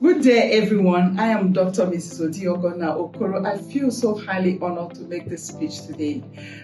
Good day, everyone. I am Dr. Mrs. Odi Ogonna Okoro. I feel so highly honored to make this speech today.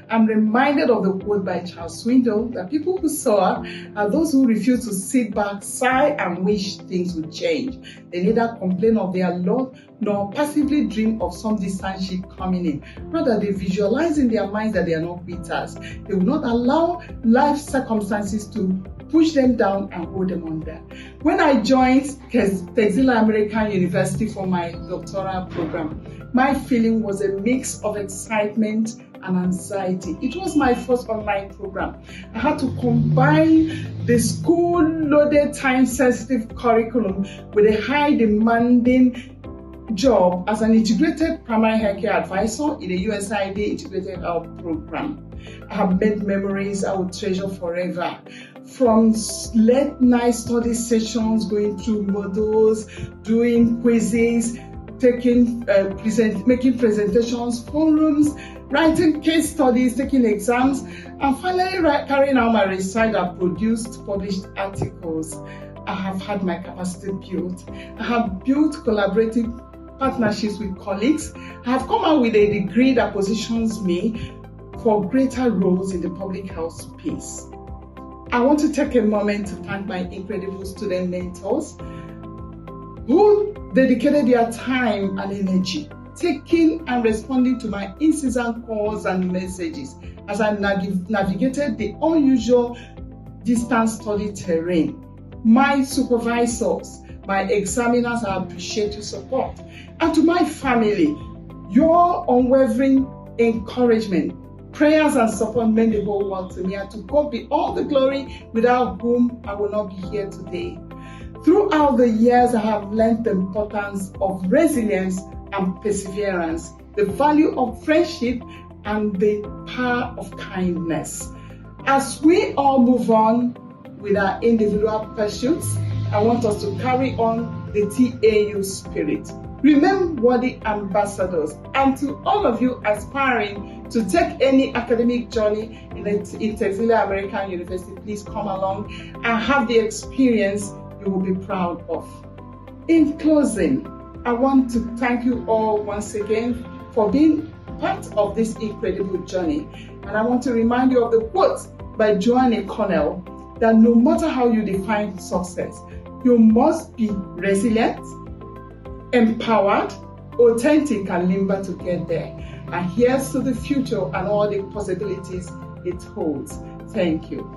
I'm reminded of the quote by Charles Swindoll that people who soar are those who refuse to sit back, sigh, and wish things would change. They neither complain of their lot nor passively dream of some distant ship coming in. Rather, they visualize in their minds that they are not quitters. They will not allow life circumstances to push them down and hold them under. When I joined Texila American University for my doctoral program, my feeling was a mix of excitement and anxiety. It was my first online program. I had to combine the school-loaded, time-sensitive curriculum with a high-demanding job as an integrated primary healthcare advisor in a USAID integrated health program. I have made memories I will treasure forever. From late night study sessions, going through models, doing quizzes, making presentations, forums, writing case studies, taking exams, and finally carrying out my research and published articles. I have had my capacity built. I have built collaborative partnerships with colleagues. I have come out with a degree that positions me for greater roles in the public health space. I want to take a moment to thank my incredible student mentors who dedicated their time and energy, taking and responding to my incessant calls and messages as I navigated the unusual distance study terrain. My supervisors, my examiners, I appreciate your support. And to my family, your unwavering encouragement, prayers and support meant the whole world to me, and to God be all the glory, without whom I will not be here today. Throughout the years, I have learned the importance of resilience and perseverance, the value of friendship, and the power of kindness. As we all move on with our individual pursuits, I want us to carry on the TAU spirit. Remain worthy ambassadors, and to all of you aspiring to take any academic journey in Texila American University, please come along and have the experience you will be proud of. In closing, I want to thank you all once again for being part of this incredible journey. And I want to remind you of the quote by Joanne Connell that no matter how you define success, you must be resilient, empowered, authentic, and limber to get there. And here's to the future and all the possibilities it holds. Thank you.